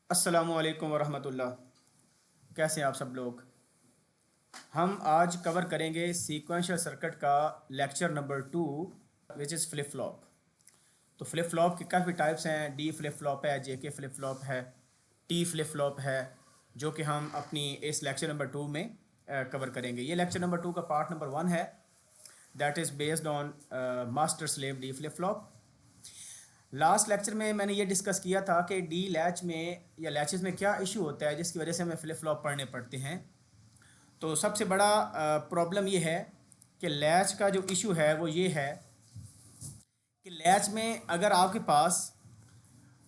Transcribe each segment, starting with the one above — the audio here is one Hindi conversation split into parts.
अस्सलामुअलैकुम वरहमतुल्लाह। कैसे हैं आप सब लोग। हम आज कवर करेंगे सीक्वेंशियल सर्किट का lecture number 2 which is flip flop. तो फ्लिप फ्लॉप की काफ़ी टाइप्स हैं। डी फ्लिप फ्लॉप है, जे के फ्लिप फ्लॉप है, टी फ्लिप फ्लॉप है, जो कि हम अपनी इस लेक्चर नंबर 2 में कवर करेंगे। ये लेक्चर नंबर 2 का पार्ट नंबर 1 है, that is based on master slave D flip flop. Last lecture में मैंने ये डिस्कस किया था कि डी लैच में या लैचेस में क्या इशू होता है जिसकी वजह से हमें फ्लिप फ्लॉप पढ़ने पड़ते हैं। तो सबसे बड़ा प्रॉब्लम ये है कि लैच का जो इशू है वो ये है कि लैच में अगर आपके पास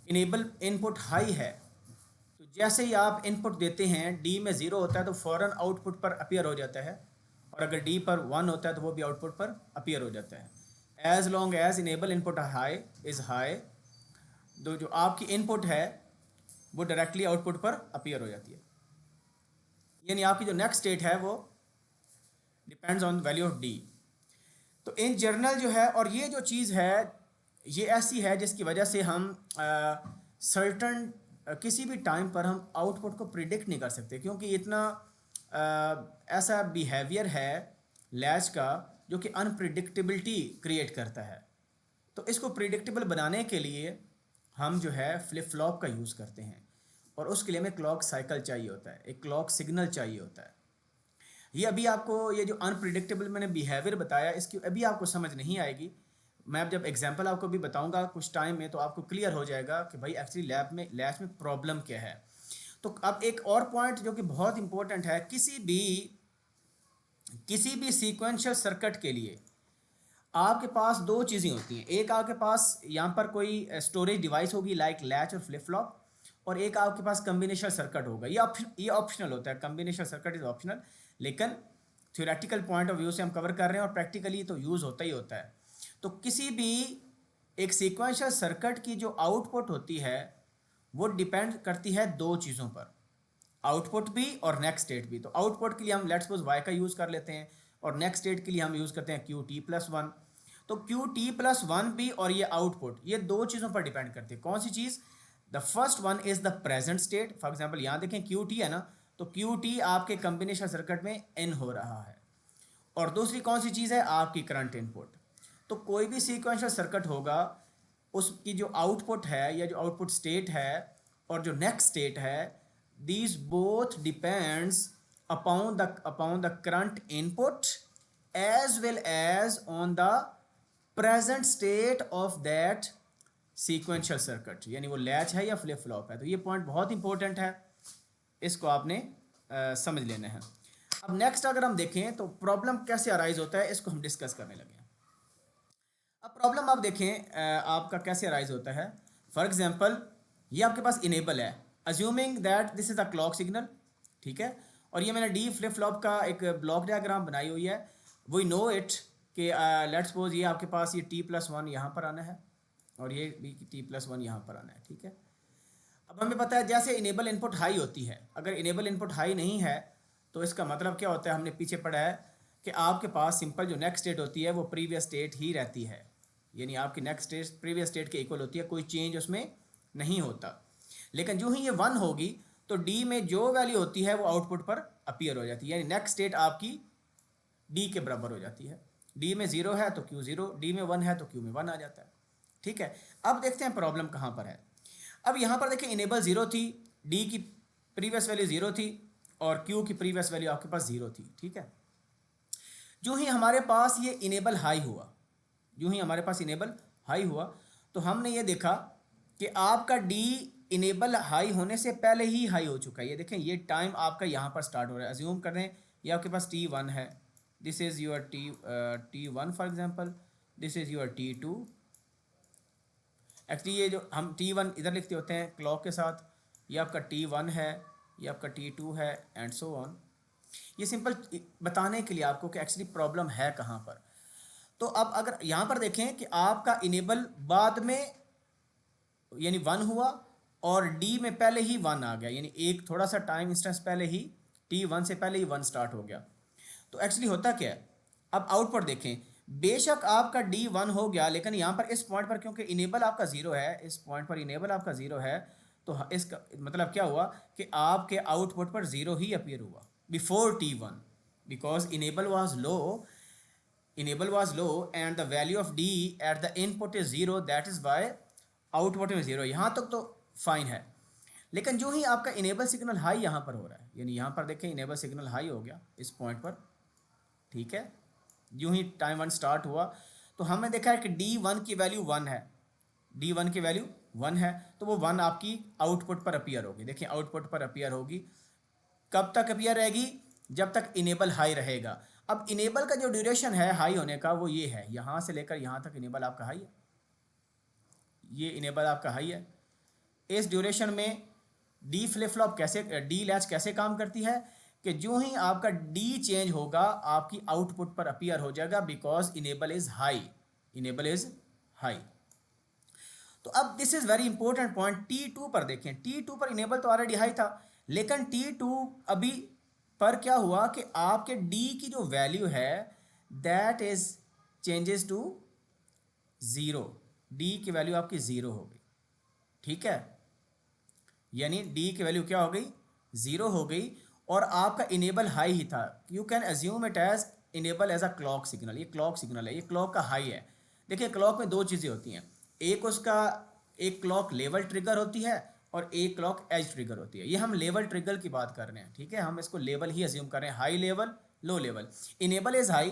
इनेबल इनपुट हाई है तो जैसे ही आप इनपुट देते हैं डी में ज़ीरो होता है तो फ़ौरन आउटपुट पर अपीयर हो जाता है, और अगर डी पर 1 होता है तो वो भी आउटपुट पर अपीयर हो जाता है। As long as enable input high is high, तो जो आपकी इनपुट है वो डायरेक्टली आउटपुट पर अपीयर हो जाती है। यानी आपकी जो नेक्स्ट स्टेट है वो depends on value of D. तो इन जनरल जो है, और ये जो चीज़ है ये ऐसी है जिसकी वजह से हम सर्टन किसी भी टाइम पर हम आउटपुट को प्रिडिक्ट नहीं कर सकते, क्योंकि इतना ऐसा बिहेवियर है लैच का जो कि अनप्रिडिक्टेबिलिटी क्रिएट करता है। तो इसको प्रिडिक्टेबल बनाने के लिए हम जो है फ्लिप फ्लॉप का यूज़ करते हैं, और उसके लिए हमें क्लॉक साइकिल चाहिए होता है, एक क्लॉक सिग्नल चाहिए होता है। ये अभी आपको ये जो अनप्रिडिक्टेबल मैंने बिहेवियर बताया इसकी अभी आपको समझ नहीं आएगी। मैं अब जब एग्जांपल आपको भी बताऊंगा कुछ टाइम में तो आपको क्लियर हो जाएगा कि भाई एक्चुअली लैब में प्रॉब्लम क्या है। तो अब एक और पॉइंट जो कि बहुत इंपॉर्टेंट है, किसी भी सीक्वेंशियल सर्किट के लिए आपके पास दो चीज़ें होती हैं। एक आपके पास यहाँ पर कोई स्टोरेज डिवाइस होगी लाइक लैच और फ्लिप फ्लॉप, और एक आपके पास कम्बिनेशन सर्किट होगा। ये ऑप्शनल होता है, कम्बिनेशन सर्किट इज़ ऑप्शनल, लेकिन थ्योरेटिकल पॉइंट ऑफ व्यू से हम कवर कर रहे हैं और प्रैक्टिकली तो यूज़ होता ही होता है। तो किसी भी एक सीक्वेंशियल सर्किट की जो आउटपुट होती है वो डिपेंड करती है दो चीज़ों पर, आउटपुट भी और नेक्स्ट स्टेट भी। तो आउटपुट के लिए हम लेट्स सपोज वाई का यूज़ कर लेते हैं, और नेक्स्ट स्टेट के लिए हम यूज़ करते हैं क्यू टी प्लस वन। तो क्यू टी प्लस वन भी और ये आउटपुट, ये दो चीज़ों पर डिपेंड करती है। कौन सी चीज़? The first one is the present state. For example यहाँ देखें क्यू टी है ना, तो क्यू टी आपके कम्बिनेशन सर्किट में इन हो रहा है। और दूसरी कौन सी चीज़ है? आपकी करंट इनपुट। तो कोई भी सीक्वेंशियल सर्किट होगा उसकी जो आउटपुट है या जो आउटपुट स्टेट है और जो नेक्स्ट स्टेट है, these both depends upon the current input as well as on the present state of that sequential circuit। यानी वो लैच है या फ्लिप फ्लॉप है। तो ये पॉइंट बहुत इंपॉर्टेंट है, इसको आपने समझ लेना है। अब नेक्स्ट अगर हम देखें तो प्रॉब्लम कैसे अराइज होता है इसको हम डिस्कस करने लगे हैं। अब प्रॉब्लम आप देखें आपका कैसे अराइज होता है। फॉर एग्जांपल ये आपके पास इनेबल है, assuming that this is a clock signal, ठीक है। और ये मैंने डी फ्लिप फ्लॉप का एक ब्लॉक डायग्राम बनाई हुई है। वी नो इट कि लेट्स सपोज ये आपके पास ये टी प्लस वन यहाँ पर आना है और ये भी टी प्लस वन यहाँ पर आना है, ठीक है। अब हमें पता है जैसे इनेबल इनपुट हाई होती है, अगर इनेबल इनपुट हाई नहीं है तो इसका मतलब क्या होता है, हमने पीछे पढ़ा है कि आपके पास सिंपल जो नेक्स्ट स्टेट होती है वो प्रीवियस स्टेट ही रहती है। यानी आपकी नेक्स्ट स्टेट प्रीवियस स्टेट के इक्वल होती है, कोई चेंज उसमें नहीं होता। लेकिन जो ही ये वन होगी तो डी में जो वैल्यू होती है वो आउटपुट पर अपीयर हो जाती है, यानी नेक्स्ट स्टेट आपकी डी के बराबर हो जाती है। डी में ज़ीरो है तो क्यू ज़ीरो, डी में वन है तो क्यू में वन आ जाता है, ठीक है। अब देखते हैं प्रॉब्लम कहाँ पर है। अब यहाँ पर देखें इनेबल ज़ीरो थी, डी की प्रीवियस वैल्यू ज़ीरो थी और क्यू की प्रीवियस वैल्यू आपके पास ज़ीरो थी, ठीक है। जो ही हमारे पास ये इनेबल हाई हुआ, जो ही हमारे पास इनेबल हाई हुआ तो हमने ये देखा कि आपका डी इनेबल हाई होने से पहले ही हाई हो चुका है। ये देखें ये टाइम आपका यहाँ पर स्टार्ट हो रहा है। अज्यूम कर रहे हैं ये आपके पास टी वन है, this is your T one for example, this is your T two. Actually ये जो हम टी वन इधर लिखते होते हैं क्लॉक के साथ, ये आपका टी वन है, ये आपका टी टू है एंड सो ऑन। ये सिंपल बताने के लिए आपको कि एक्चुअली प्रॉब्लम है कहाँ पर। तो अब अगर यहाँ पर देखें कि आपका इनेबल बाद में यानी वन हुआ और डी में पहले ही वन आ गया, यानी एक थोड़ा सा टाइम इंस्टेंस पहले ही टी वन से पहले ही वन स्टार्ट हो गया। तो एक्चुअली होता क्या है, अब आउटपुट देखें, बेशक आपका डी वन हो गया लेकिन यहाँ पर इस पॉइंट पर क्योंकि इनेबल आपका ज़ीरो है, इस पॉइंट पर इनेबल आपका ज़ीरो है तो इसका मतलब क्या हुआ कि आपके आउटपुट पर ज़ीरो ही अपीयर हुआ before T1 because enable was low and the value of D at the input is zero, that is why output में ज़ीरो। यहाँ तक तो फाइन है, लेकिन जो ही आपका इनेबल सिग्नल हाई यहाँ पर हो रहा है, यानी यहाँ पर देखें इनेबल सिग्नल हाई हो गया इस पॉइंट पर, ठीक है, यूँ ही टाइम 1 स्टार्ट हुआ तो हमने देखा है कि D1 की वैल्यू 1 है, D1 की वैल्यू 1 है, तो वो 1 आपकी आउटपुट पर अपीयर होगी। देखिए आउटपुट पर अपीयर होगी, कब तक अपीयर रहेगी? जब तक इनेबल हाई रहेगा। अब इनेबल का जो ड्यूरेशन है हाई होने का वो ये है, यहाँ से लेकर यहाँ तक इनेबल आपका हाई है, ये इनेबल आपका हाई है। इस ड्यूरेशन में डी फ्लिप फ्लॉप कैसे, डी लैच कैसे काम करती है कि जो ही आपका डी चेंज होगा आपकी आउटपुट पर अपीयर हो जाएगा because enable is high, enable is high. तो अब this is very important point, T2 पर देखें, T2 पर इनेबल तो ऑलरेडी हाई था, लेकिन T2 अभी पर क्या हुआ कि आपके D की जो वैल्यू है that is changes to zero, D की वैल्यू आपकी ज़ीरो हो गई, ठीक है, यानी D की वैल्यू क्या हो गई? ज़ीरो हो गई, और आपका इनेबल हाई ही था। You can assume it as enable as a clock signal, ये क्लॉक सिग्नल है, ये क्लॉक का हाई है। देखिए क्लॉक में दो चीज़ें होती हैं, एक उसका एक क्लॉक लेवल ट्रिगर होती है और एक क्लॉक एज ट्रिगर होती है। ये हम लेवल ट्रिगर की बात कर रहे हैं, ठीक है, हम इसको लेवल ही एज्यूम कर रहे हैं, high level low level. Enable is high,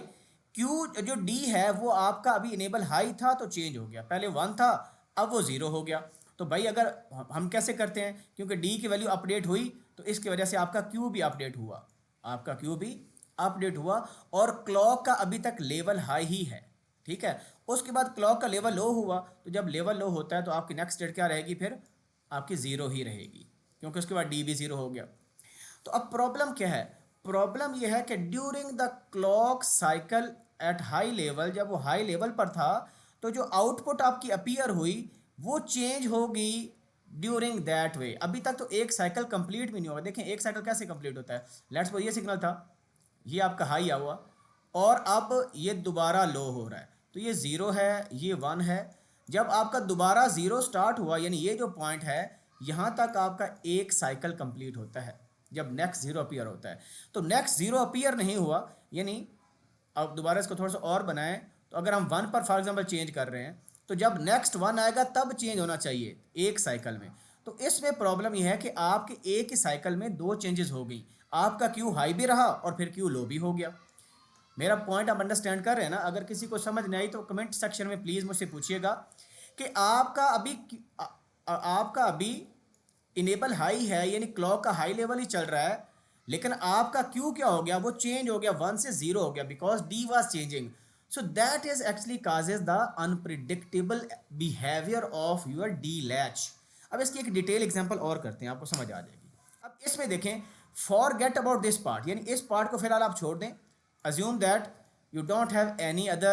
Q जो डी है वो आपका अभी इनेबल हाई था तो चेंज हो गया, पहले 1 था अब वो 0 हो गया। तो भाई अगर हम कैसे करते हैं, क्योंकि डी की वैल्यू अपडेट हुई तो इसकी वजह से आपका क्यू भी अपडेट हुआ, आपका क्यू भी अपडेट हुआ, और क्लॉक का अभी तक लेवल हाई ही है, ठीक है। उसके बाद क्लॉक का लेवल लो हुआ, तो जब लेवल लो होता है तो आपकी नेक्स्ट स्टेट क्या रहेगी, फिर आपकी ज़ीरो ही रहेगी, क्योंकि उसके बाद डी भी ज़ीरो हो गया। तो अब प्रॉब्लम क्या है? प्रॉब्लम यह है कि during the clock cycle at high level, जब वो हाई लेवल पर था तो जो आउटपुट आपकी अपीयर हुई वो चेंज होगी ड्यूरिंग दैट वे। अभी तक तो एक साइकिल कंप्लीट भी नहीं होगा। देखें एक साइकिल कैसे कंप्लीट होता है, लेट्स सपोज ये सिग्नल था, ये आपका हाई हुआ और अब ये दोबारा लो हो रहा है, तो ये 0 है, ये 1 है। जब आपका दोबारा 0 स्टार्ट हुआ, यानी ये जो पॉइंट है यहाँ तक आपका एक साइकिल कंप्लीट होता है जब नेक्स्ट 0 अपीयर होता है। तो नेक्स्ट 0 अपीयर नहीं हुआ, यानी अब दोबारा इसको थोड़ा सा और बनाएं, तो अगर हम 1 पर फॉर एग्जांपल चेंज कर रहे हैं तो जब नेक्स्ट 1 आएगा तब चेंज होना चाहिए एक साइकिल में। तो इसमें प्रॉब्लम यह है कि आपके एक ही साइकिल में दो चेंजेस हो गई, आपका क्यू हाई भी रहा और फिर क्यू लो भी हो गया। मेरा पॉइंट आप अंडरस्टैंड कर रहे हैं ना? अगर किसी को समझ नहीं आई तो कमेंट सेक्शन में प्लीज़ मुझसे पूछिएगा कि आपका अभी इनेबल हाई है, यानी क्लॉक का हाई लेवल ही चल रहा है, लेकिन आपका क्यू क्या हो गया, वो चेंज हो गया, 1 से 0 हो गया because D was changing. So that is actually causes the unpredictable behaviour of your D latch. अब इसकी एक डिटेल एग्जांपल और करते हैं, आपको समझ आ जाएगी। अब इसमें देखें, फॉरगेट अबाउट दिस पार्ट, यानी इस पार्ट को फिलहाल आप छोड़ दें, assume that you don't have any other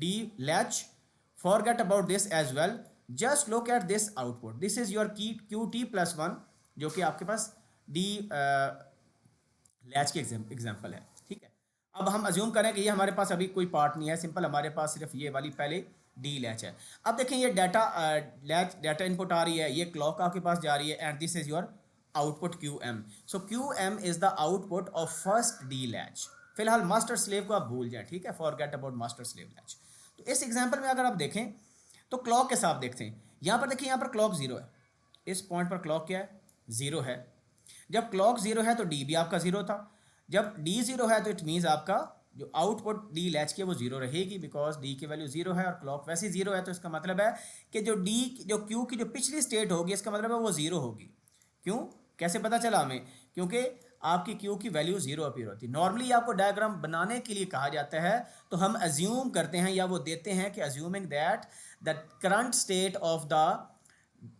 D latch, forget about this as well, just look at this output, this is your key QT plus 1 जो कि आपके पास D लैच की एग्जाम्पल है, ठीक है। अब हम अज्यूम करें कि ये हमारे पास अभी कोई पार्ट नहीं है, सिंपल हमारे पास सिर्फ ये वाली पहले डी लैच है। अब देखें ये डाटा लैच डाटा इनपुट आ रही है, ये क्लॉक आपके पास जा रही है and this is your output QM। So QM is the output of first D latch. फिलहाल मास्टर स्लेव को आप भूल जाएं, ठीक है, forget about master slave latch. तो इस एग्जांपल में अगर आप देखें तो क्लॉक के साथ देखते हैं, यहाँ पर देखिए यहाँ पर क्लॉक 0 है, इस पॉइंट पर क्लॉक क्या है, 0 है। जब क्लॉक 0 है तो डी भी आपका 0 था, जब डी 0 है तो इट मीन्स आपका जो आउटपुट डी लैच की है वो 0 रहेगी बिकॉज डी की वैल्यू 0 है और क्लॉक वैसे 0 है। तो इसका मतलब है कि जो डी जो क्यू की जो पिछली स्टेट होगी इसका मतलब है वो 0 होगी। क्यों, कैसे पता चला हमें? क्योंकि आपकी क्यू की वैल्यू 0 अपीयर होती है। नॉर्मली आपको डायग्राम बनाने के लिए कहा जाता है तो हम अज्यूम करते हैं या वो देते हैं कि assuming that the current state of the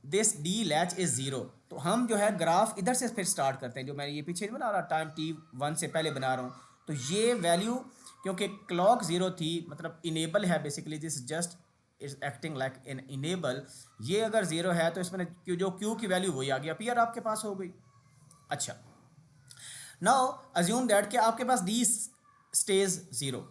this D latch is 0। तो हम जो है ग्राफ इधर से फिर स्टार्ट करते हैं, जो मैं ये पीछे बना रहा टाइम T1 से पहले बना रहा हूँ। तो ये वैल्यू क्योंकि क्लॉक 0 थी, मतलब इनेबल है basically, this just is acting like in enable. ये अगर 0 है तो इसमें जो क्यू की वैल्यू वही आ गई, अपीयर आपके पास हो गई। अच्छा, नाउ अज्यूम दैट कि आपके पास डी स्टेज 0।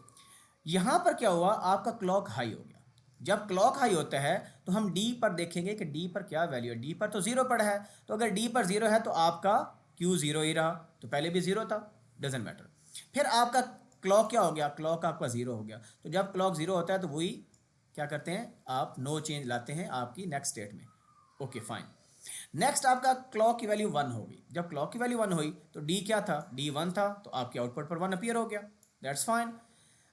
यहाँ पर क्या हुआ, आपका क्लॉक हाई हो गया, जब क्लॉक हाई होता है तो हम डी पर देखेंगे कि डी पर क्या वैल्यू है। डी पर तो जीरो पड़ा है, तो अगर डी पर जीरो है तो आपका क्यू जीरो ही रहा, तो पहले भी जीरो था, डजेंट मैटर। फिर आपका क्लॉक क्या हो गया, क्लॉक आपका जीरो हो गया। तो जब क्लॉक जीरो होता है तो वही क्या करते हैं, आप नो चेंज लाते हैं आपकी नेक्स्ट स्टेट में। Okay fine. नेक्स्ट आपका क्लॉक की वैल्यू वन होगी। जब क्लॉक की वैल्यू वन हुई तो डी क्या था, डी वन था, तो आपके आउटपुट पर वन अपीयर हो गया, दैट्स फाइन।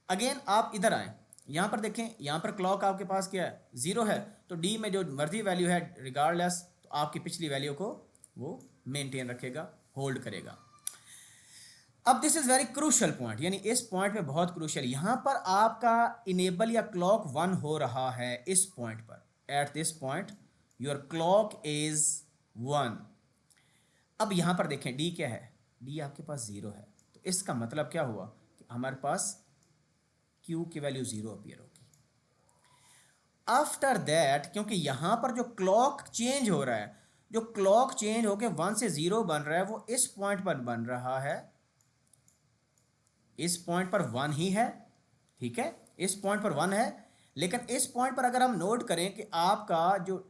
अगेन आप इधर आए, यहाँ पर देखें, यहाँ पर क्लॉक आपके पास क्या है, जीरो है, तो डी में जो मर्जी वैल्यू है रिगार्डलेस, तो आपकी पिछली वैल्यू को वो मेंटेन रखेगा, होल्ड करेगा। अब this is very crucial point, यानी इस पॉइंट पे बहुत क्रूशियल, यहां पर आपका इनेबल या क्लॉक वन हो रहा है इस पॉइंट पर, at this point your clock is one. अब यहां पर देखें डी क्या है, डी आपके पास जीरो है, तो इसका मतलब क्या हुआ कि हमारे पास क्यू की वैल्यू जीरो अपीयर होगी। आफ्टर दैट, क्योंकि यहां पर जो क्लॉक चेंज हो रहा है, जो क्लॉक चेंज होके वन से जीरो बन रहा है, वो इस पॉइंट पर बन रहा है, इस पॉइंट पर वन ही है, ठीक है, इस पॉइंट पर वन है। लेकिन इस पॉइंट पर अगर हम नोट करें कि आपका जो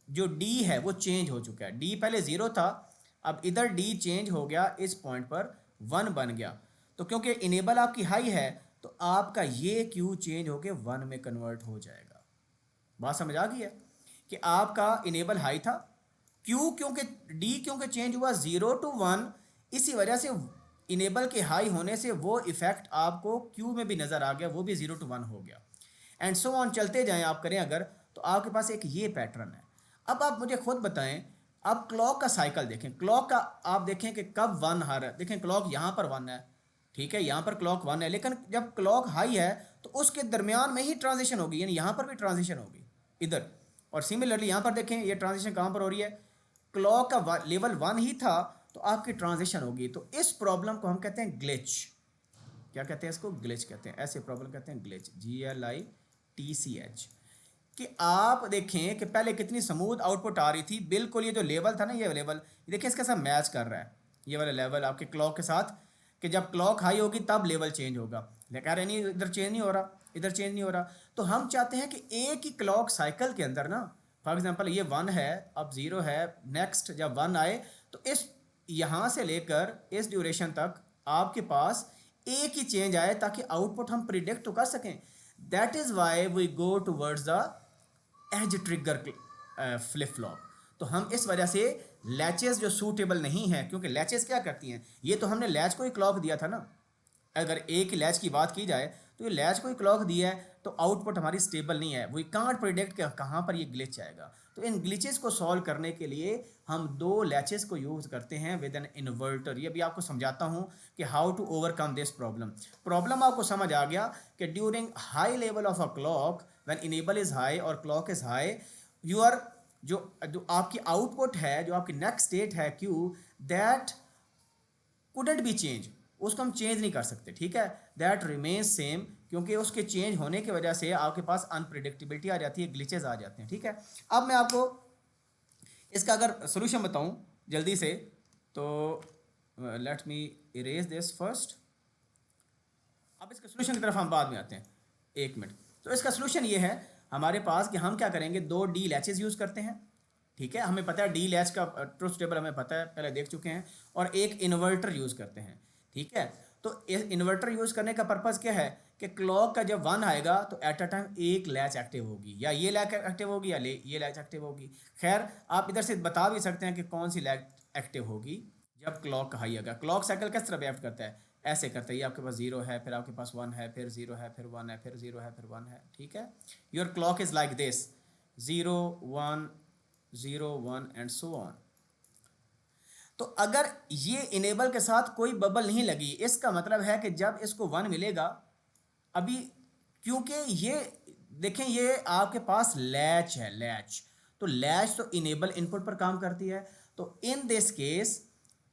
जो डी है वो चेंज हो चुका है, डी पहले जीरो था, अब इधर डी चेंज हो गया, इस पॉइंट पर वन बन गया। तो क्योंकि इनेबल आपकी हाई है, तो आपका ये क्यू चेंज होके वन में कन्वर्ट हो जाएगा। बात समझ आ गई है कि आपका इनेबल हाई था, क्यू क्योंकि डी क्योंकि चेंज हुआ जीरो टू वन, इसी वजह से इनेबल के हाई होने से वो इफेक्ट आपको क्यू में भी नज़र आ गया, वो भी जीरो टू वन हो गया, एंड सो ऑन चलते जाएं आप करें अगर, तो आपके पास एक ये पैटर्न है। अब आप मुझे खुद बताएं, आप क्लॉक का साइकिल देखें, क्लॉक का आप देखें कि कब वन आ रहा है, देखें क्लॉक यहाँ पर वन है, ठीक है, यहाँ पर क्लॉक वन है, लेकिन जब क्लॉक हाई है तो उसके दरमियान में ही ट्रांजिशन होगी, यानी यहाँ पर भी ट्रांजिशन होगी इधर, और सिमिलरली यहाँ पर देखें ये ट्रांजिशन कहाँ पर हो रही है, क्लॉक का लेवल वन ही था, तो आपकी ट्रांजिशन होगी। तो इस प्रॉब्लम को हम कहते हैं ग्लिच। क्या कहते हैं इसको, ग्लिच कहते हैं, ऐसे प्रॉब्लम कहते हैं ग्लिच, GLITCH। कि आप देखें कि पहले कितनी स्मूथ आउटपुट आ रही थी, बिल्कुल ये जो लेवल था ना, ये लेवल देखिए इसके साथ मैच कर रहा है, ये वाला लेवल आपके क्लॉक के साथ, कि जब क्लॉक हाई होगी तब लेवल चेंज होगा, कह रहे नहीं इधर चेंज नहीं हो रहा, इधर चेंज नहीं हो रहा। तो हम चाहते हैं कि एक ही क्लॉक साइकिल के अंदर ना, फॉर एग्जांपल ये वन है, अब जीरो है, नेक्स्ट जब वन आए तो इस यहाँ से लेकर इस ड्यूरेशन तक आपके पास एक ही चेंज आए, ताकि आउटपुट हम प्रिडिक्ट तो कर सकें। That is why we go towards the edge trigger flip flop. तो हम इस वजह से लैचेस जो सूटेबल नहीं है, क्योंकि लैचेस क्या करती हैं, ये तो हमने लैच को ही क्लॉक दिया था ना, अगर एक ही लैच की बात की जाए तो ये लैच को ही क्लॉक दिया है, तो आउटपुट हमारी स्टेबल नहीं है, वी कांट प्रिडिक्ट कहाँ पर ये ग्लिच आएगा। तो इन ग्लिचेस को सॉल्व करने के लिए हम दो लैचेस को यूज़ करते हैं विद एन इन्वर्टर। ये भी आपको समझाता हूँ कि how to overcome this problem आपको समझ आ गया कि during high level of a clock, when enable is high और clock is high, you are जो जो आपकी आउटपुट है, जो आपकी नेक्स्ट स्टेट है Q, that couldn't be change, उसको हम चेंज नहीं कर सकते, ठीक है, दैट रिमेन्स सेम, क्योंकि उसके चेंज होने की वजह से आपके पास अनप्रिडिक्टेबिलिटी आ जाती है, ग्लिचेस आ जाते हैं, ठीक है। अब मैं आपको इसका अगर सोल्यूशन बताऊं जल्दी से, तो let me erase this first. अब इसके सोल्यूशन की तरफ हम बाद में आते हैं, एक मिनट। तो इसका सोल्यूशन ये है हमारे पास कि हम क्या करेंगे, दो डी लैचेज यूज़ करते हैं, ठीक है, हमें पता है डी लैच का ट्रुथ टेबल हमें पता है, पहले देख चुके हैं, और एक इन्वर्टर यूज़ करते हैं, ठीक है। तो इन्वर्टर यूज़ करने का पर्पज़ क्या है कि क्लॉक का जब वन आएगा तो एट अ टाइम एक लैच एक्टिव होगी, या ये लैच एक्टिव होगी या ये लैच एक्टिव होगी। खैर आप इधर से बता भी सकते हैं कि कौन सी लैच एक्टिव होगी जब क्लॉक का हाई आएगा। क्लॉक साइकिल किस तरह बिहेव करता है, ऐसे करता है, ये आपके पास जीरो है, फिर आपके पास वन है, फिर जीरो है, फिर वन है, फिर जीरो है, फिर वन है, ठीक है। Your clock is like this, 0 1 0 1 and so on. तो अगर ये इनेबल के साथ कोई बबल नहीं लगी, इसका मतलब है कि जब इसको वन मिलेगा, अभी क्योंकि ये देखें ये आपके पास लैच है, लैच, तो लैच तो इनेबल इनपुट पर काम करती है, तो in this case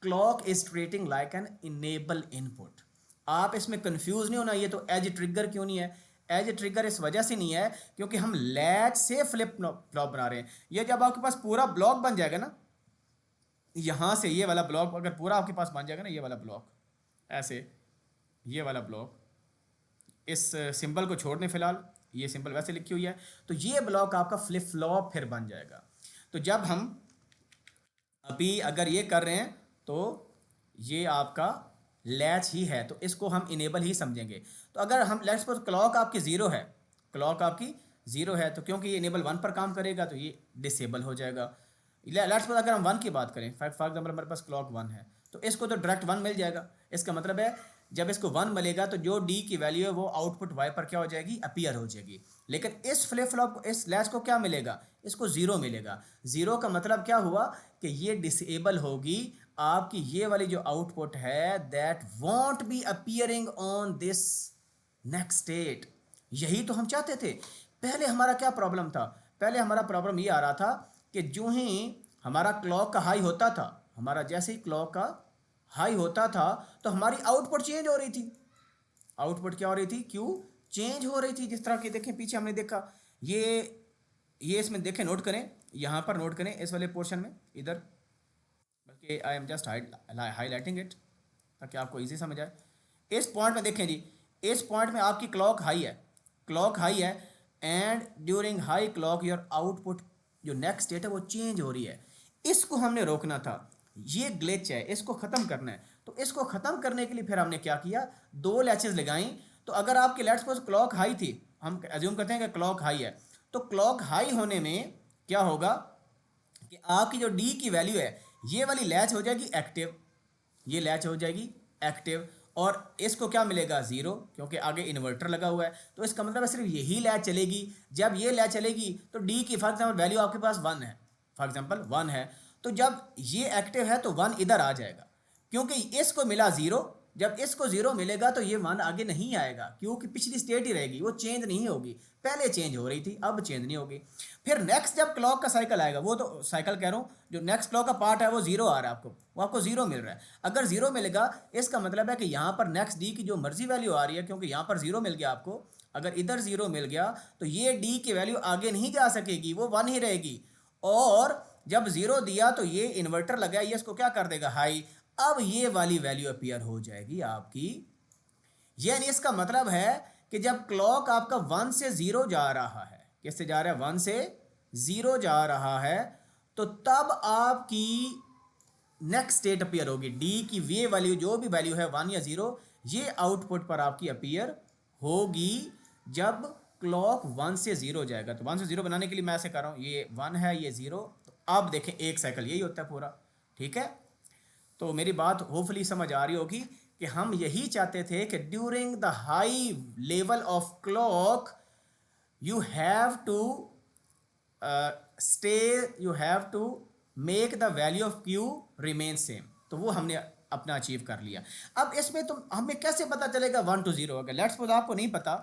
clock is treating like an enable input. आप इसमें कंफ्यूज नहीं होना, ये तो एज ट्रिगर क्यों नहीं है, एज ट्रिगर इस वजह से नहीं है क्योंकि हम लैच से फ्लिप फ्लॉप बना रहे हैं। ये जब आपके पास पूरा ब्लॉक बन जाएगा ना, यहाँ से ये वाला ब्लॉक अगर पूरा आपके पास बन जाएगा ना, ये वाला ब्लॉक ऐसे, ये वाला ब्लॉक, इस सिंबल को छोड़ दें फिलहाल, ये सिंपल वैसे लिखी हुई है। तो ये ब्लॉक आपका फ्लिप फ्लॉप फिर बन जाएगा। तो जब हम अभी अगर ये कर रहे हैं तो ये आपका लैच ही है, तो इसको हम इनेबल ही समझेंगे। तो अगर हम लेट्स सपोज क्लॉक आपकी ज़ीरो है, क्लॉक आपकी ज़ीरो है, तो क्योंकि ये इनेबल वन पर काम करेगा तो ये डिसेबल हो जाएगा। लेट्स सपोज अगर हम वन की बात करें, फॉर एग्जाम्पल हमारे पास क्लॉक वन है, तो इसको तो डायरेक्ट वन मिल जाएगा। इसका मतलब है जब इसको वन मिलेगा तो जो डी की वैल्यू है वो आउटपुट वाई पर क्या हो जाएगी, अपीयर हो जाएगी। लेकिन इस फ्लिप फ्लॉप इस लैच को क्या मिलेगा, इसको ज़ीरो मिलेगा। ज़ीरो का मतलब क्या हुआ कि ये डिसेबल होगी, आपकी ये वाली जो आउटपुट है that want B appearing on this next state. यही तो हम चाहते थे। पहले हमारा क्या प्रॉब्लम था, पहले हमारा प्रॉब्लम ये आ रहा था कि जो ही हमारा क्लॉक का हाई होता था, हमारा जैसे ही क्लॉक का हाई होता था तो हमारी आउटपुट चेंज हो रही थी। आउटपुट क्या हो रही थी, क्यों चेंज हो रही थी। जिस तरह की देखें पीछे हमने देखा, ये इसमें देखें, नोट करें, यहाँ पर नोट करें इस वाले पोर्शन में इधर, बल्कि I am just highlighting it ताकि आपको इजी समझ आए। इस पॉइंट में देखें जी, इस पॉइंट में आपकी क्लॉक हाई है, क्लॉक हाई है, and during high clock your output जो नेक्स्ट स्टेट है वो चेंज हो रही है। इसको हमने रोकना था, ये ग्लिच है, इसको ख़त्म करना है। तो इसको ख़त्म करने के लिए फिर हमने क्या किया, दो लैचेस लगाई। तो अगर आपकी लेट्स सपोज क्लॉक हाई थी, हम एज्यूम करते हैं कि क्लॉक हाई है, तो क्लॉक हाई होने में क्या होगा कि आपकी जो डी की वैल्यू है ये वाली लैच हो जाएगी एक्टिव, ये लैच हो जाएगी एक्टिव, और इसको क्या मिलेगा, ज़ीरो, क्योंकि आगे इन्वर्टर लगा हुआ है। तो इसका मतलब है सिर्फ यही लैच चलेगी। जब ये लैच चलेगी तो डी की फॉर एग्जाम्पल वैल्यू आपके पास वन है, फॉर एग्जाम्पल वन है, तो जब ये एक्टिव है तो वन इधर आ जाएगा, क्योंकि इसको मिला ज़ीरो। जब इसको ज़ीरो मिलेगा तो ये वन आगे नहीं आएगा, क्योंकि पिछली स्टेट ही रहेगी, वो चेंज नहीं होगी। पहले चेंज हो रही थी, अब चेंज नहीं होगी। फिर नेक्स्ट जब क्लॉक का साइकिल आएगा, वो तो साइकिल कह रहा हूँ, जो नेक्स्ट क्लॉक का पार्ट है वो ज़ीरो आ रहा है आपको, वो आपको ज़ीरो मिल रहा है। अगर ज़ीरो मिलेगा इसका मतलब है कि यहाँ पर नेक्स्ट डी की जो मर्जी वैल्यू आ रही है, क्योंकि यहाँ पर ज़ीरो मिल गया आपको, अगर इधर ज़ीरो मिल गया तो ये डी की वैल्यू आगे नहीं जा सकेगी, वो वन ही रहेगी। और जब ज़ीरो दिया तो ये इन्वर्टर लगा, ये इसको क्या कर देगा, हाई। अब ये वाली वैल्यू अपीयर हो जाएगी आपकी। यानी इसका मतलब है कि जब क्लॉक आपका वन से ज़ीरो जा रहा है, किससे जा रहा है, वन से ज़ीरो जा रहा है, तो तब आपकी नेक्स्ट स्टेट अपीयर होगी। डी की वे वैल्यू जो भी वैल्यू है वन या ज़ीरो, ये आउटपुट पर आपकी अपीयर होगी जब क्लॉक वन से ज़ीरो जाएगा। तो वन से ज़ीरो बनाने के लिए मैं ऐसे कर रहा हूँ, ये वन है ये ज़ीरो, तो अब देखें एक साइकिल यही होता है पूरा, ठीक है। तो मेरी बात होपफुली समझ आ रही होगी कि हम यही चाहते थे कि during the high level of clock you have to stay, you have to make the value of Q remain same. तो वो हमने अपना अचीव कर लिया। अब इसमें तो हमें कैसे पता चलेगा वन टू ज़ीरो, अगर लेट्स सपोज आपको नहीं पता,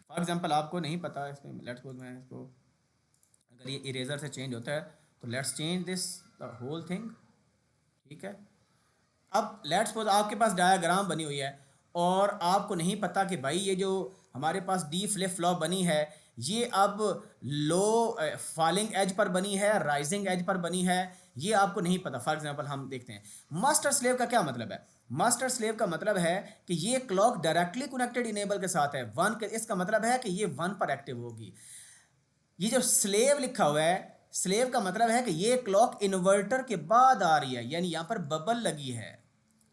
फॉर एग्जांपल आपको नहीं पता, इसमें लेट्स सपोज मैं इसको, अगर ये इरेजर से चेंज होता है तो let's change this the whole thing, ठीक है। अब लेट्स सपोज आपके पास डायग्राम बनी हुई है और आपको नहीं पता कि भाई ये जो हमारे पास डी फ्लिप फ्लॉप बनी है ये अब लो फॉलिंग एज पर बनी है, राइजिंग एज पर बनी है, ये आपको नहीं पता। फॉर एग्जांपल हम देखते हैं मास्टर स्लेव का क्या मतलब है। मास्टर स्लेव का मतलब है कि ये क्लॉक डायरेक्टली कनेक्टेड इनेबल के साथ है वन के, इसका मतलब है कि ये वन पर एक्टिव होगी। ये जो स्लेव लिखा हुआ है, स्लेव का मतलब है कि ये क्लॉक इन्वर्टर के बाद आ रही है, यानी यहाँ पर बबल लगी है।